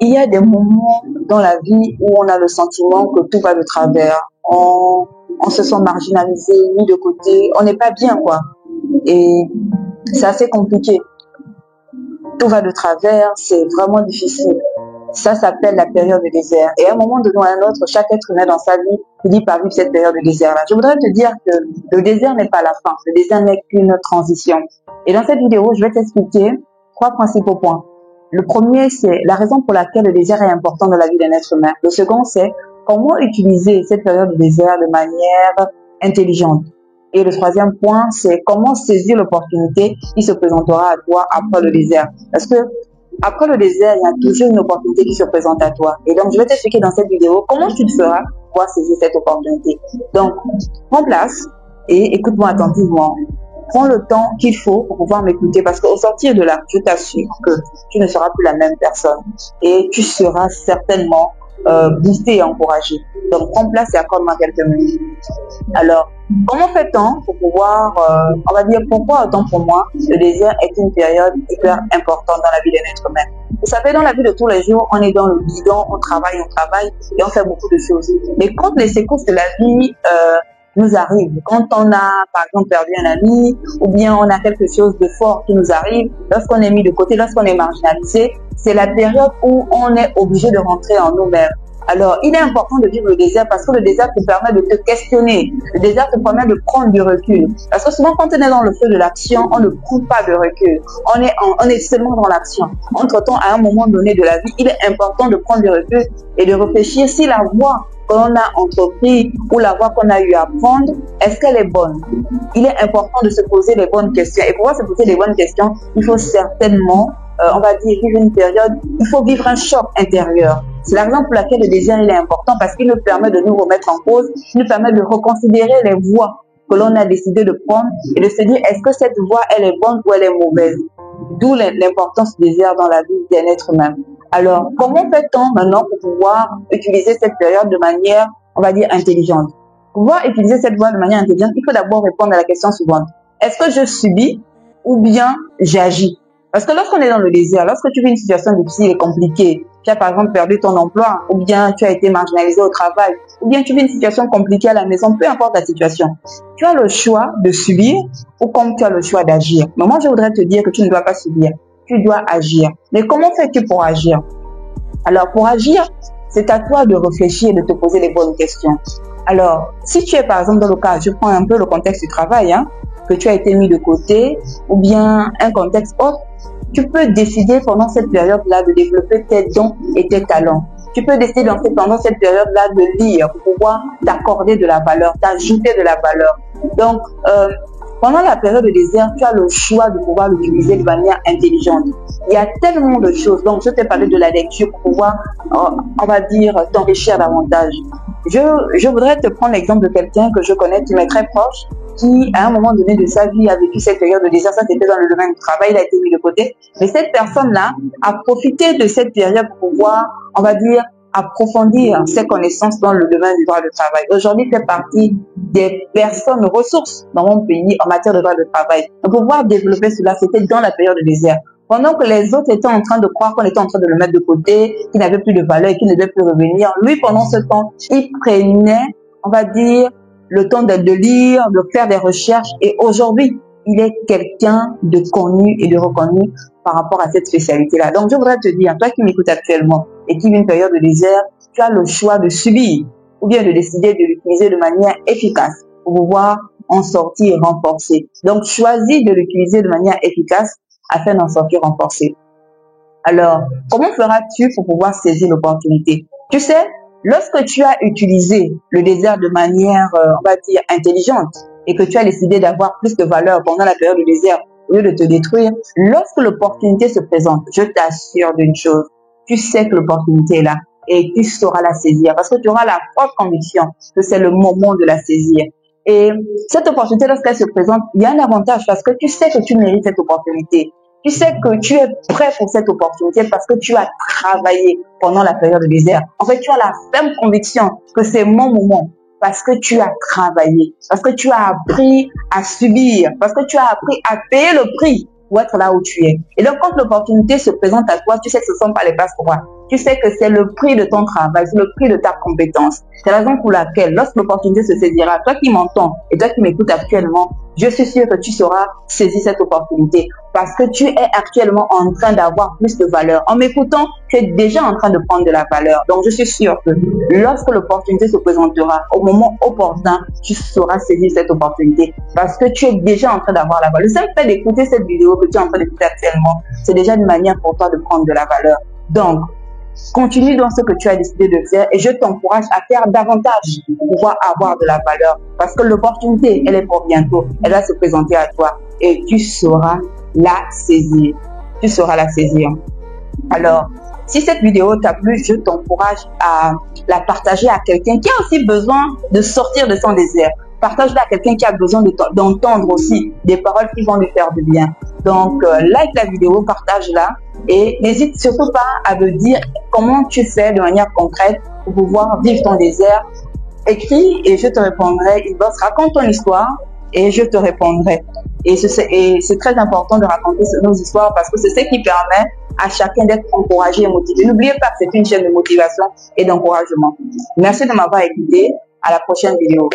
il y a des moments dans la vie où on a le sentiment que tout va de travers. On se sent marginalisé, mis de côté. On n'est pas bien, quoi. Et c'est assez compliqué. Tout va de travers, c'est vraiment difficile. Ça s'appelle la période de désert. Et à un moment donné ou à un autre, chaque être humain dans sa vie finit par vivre cette période de désert-là. Je voudrais te dire que le désert n'est pas la fin. Le désert n'est qu'une transition. Et dans cette vidéo, je vais t'expliquer 3 principaux points. Le premier, c'est la raison pour laquelle le désert est important dans la vie d'un être humain. Le second, c'est comment utiliser cette période de désert de manière intelligente. Et le troisième point, c'est comment saisir l'opportunité qui se présentera à toi après le désert. Parce que après le désert, il y a toujours une opportunité qui se présente à toi. Et donc, je vais t'expliquer dans cette vidéo comment tu te feras pour pouvoir saisir cette opportunité. Donc, prends place et écoute-moi attentivement. Prends le temps qu'il faut pour pouvoir m'écouter parce qu'au sortir de là, je t'assure que tu ne seras plus la même personne et tu seras certainement boosté et encouragé. Donc, prends place et accorde-moi quelques minutes. Alors, comment fait-on pour pouvoir, on va dire, pourquoi autant pour moi, le désert est une période hyper importante dans la vie d'un être humain. Vous savez, dans la vie de tous les jours, on est dans le bidon, on travaille et on fait beaucoup de choses. Mais quand les secousses de la vie nous arrivent, quand on a, par exemple, perdu un ami, ou bien on a quelque chose de fort qui nous arrive, lorsqu'on est mis de côté, lorsqu'on est marginalisé, c'est la période où on est obligé de rentrer en nous-mêmes. Alors, il est important de vivre le désert parce que le désert te permet de te questionner. Le désert te permet de prendre du recul. Parce que souvent, quand on est dans le feu de l'action, on ne prend pas de recul. On est seulement dans l'action. Entre-temps, à un moment donné de la vie, il est important de prendre du recul et de réfléchir si la voie que l'on a entreprise ou la voie qu'on a eu à prendre, est-ce qu'elle est bonne? Il est important de se poser les bonnes questions. Et pour pouvoir se poser les bonnes questions, il faut certainement on va dire, vivre une période, il faut vivre un choc intérieur. C'est la raison pour laquelle le désert il est important parce qu'il nous permet de nous remettre en cause, il nous permet de reconsidérer les voies que l'on a décidé de prendre et de se dire est-ce que cette voie elle est bonne ou elle est mauvaise. D'où l'importance du désert dans la vie d'un être humain. Alors, comment fait-on maintenant pour pouvoir utiliser cette période de manière, on va dire, intelligente? Pour pouvoir utiliser cette voie de manière intelligente, il faut d'abord répondre à la question suivante. Est-ce que je subis ou bien j'agis? Parce que lorsqu'on est dans le désert, lorsque tu vis une situation difficile et compliquée, tu as par exemple perdu ton emploi, ou bien tu as été marginalisé au travail, ou bien tu vis une situation compliquée à la maison, peu importe la situation, tu as le choix de subir ou comme tu as le choix d'agir. Mais moi, je voudrais te dire que tu ne dois pas subir, tu dois agir. Mais comment fais-tu pour agir? Alors, pour agir, c'est à toi de réfléchir et de te poser les bonnes questions. Alors, si tu es par exemple dans le cas, je prends un peu le contexte du travail, que tu as été mis de côté, ou bien un contexte autre, tu peux décider pendant cette période-là de développer tes dons et tes talents. Tu peux décider pendant cette période-là de lire pour pouvoir t'accorder de la valeur, t'ajouter de la valeur. Donc, pendant la période de désert, tu as le choix de pouvoir l'utiliser de manière intelligente. Il y a tellement de choses. Donc, je t'ai parlé de la lecture pour pouvoir, on va dire, t'enrichir davantage. Je voudrais te prendre l'exemple de quelqu'un que je connais, qui m'est très proche, qui, à un moment donné de sa vie, a vécu cette période de désert. Ça, c'était dans le domaine du travail, il a été mis de côté. Mais cette personne-là a profité de cette période pour pouvoir, on va dire, approfondir ses connaissances dans le domaine du droit du travail. Aujourd'hui, fait partie des personnes ressources dans mon pays en matière de droit du travail. Donc, pour pouvoir développer cela, c'était dans la période de désert. Pendant que les autres étaient en train de croire qu'on était en train de le mettre de côté, qu'il n'avait plus de valeur et qu'il ne devait plus revenir, lui, pendant ce temps, il prenait, on va dire, le temps de lire, de faire des recherches. Et aujourd'hui, il est quelqu'un de connu et de reconnu par rapport à cette spécialité-là. Donc, je voudrais te dire, toi qui m'écoutes actuellement et qui vis une période de désert, tu as le choix de subir ou bien de décider de l'utiliser de manière efficace pour pouvoir en sortir renforcé. Donc, choisis de l'utiliser de manière efficace afin d'en sortir renforcé. Alors, comment feras-tu pour pouvoir saisir l'opportunité? Tu sais, lorsque tu as utilisé le désert de manière, on va dire, intelligente et que tu as décidé d'avoir plus de valeur pendant la période du désert au lieu de te détruire, lorsque l'opportunité se présente, je t'assure d'une chose, tu sais que l'opportunité est là et tu sauras la saisir parce que tu auras la forte conviction que c'est le moment de la saisir. Et cette opportunité, lorsqu'elle se présente, il y a un avantage parce que tu sais que tu mérites cette opportunité. Tu sais que tu es prêt pour cette opportunité parce que tu as travaillé pendant la période de désert. En fait, tu as la ferme conviction que c'est mon moment parce que tu as travaillé, parce que tu as appris à subir, parce que tu as appris à payer le prix pour être là où tu es. Et donc, quand l'opportunité se présente à toi, tu sais que ce ne sont pas les passe-droits. tu sais que c'est le prix de ton travail, c'est le prix de ta compétence. C'est la raison pour laquelle, lorsque l'opportunité se saisira, toi qui m'entends et toi qui m'écoutes actuellement, je suis sûre que tu sauras saisir cette opportunité parce que tu es actuellement en train d'avoir plus de valeur. En m'écoutant, tu es déjà en train de prendre de la valeur. Donc, je suis sûre que lorsque l'opportunité se présentera, au moment opportun, tu sauras saisir cette opportunité parce que tu es déjà en train d'avoir la valeur. Le simple fait d'écouter cette vidéo que tu es en train d'écouter actuellement, c'est déjà une manière pour toi de prendre de la valeur. Donc, continue dans ce que tu as décidé de faire et je t'encourage à faire davantage pour pouvoir avoir de la valeur parce que l'opportunité, elle est pour bientôt. Elle va se présenter à toi et tu sauras la saisir. Tu sauras la saisir. Alors, si cette vidéo t'a plu, je t'encourage à la partager à quelqu'un qui a aussi besoin de sortir de son désert. Partage-la à quelqu'un qui a besoin d'entendre aussi des paroles qui vont lui faire du bien. Donc, like la vidéo, partage-la et n'hésite surtout pas à me dire comment tu fais de manière concrète pour pouvoir vivre ton désert. Écris et je te répondrai. Inbox, raconte ton histoire et je te répondrai. Et c'est très important de raconter nos histoires parce que c'est ce qui permet à chacun d'être encouragé et motivé. N'oubliez pas que c'est une chaîne de motivation et d'encouragement. Merci de m'avoir écouté. À la prochaine vidéo.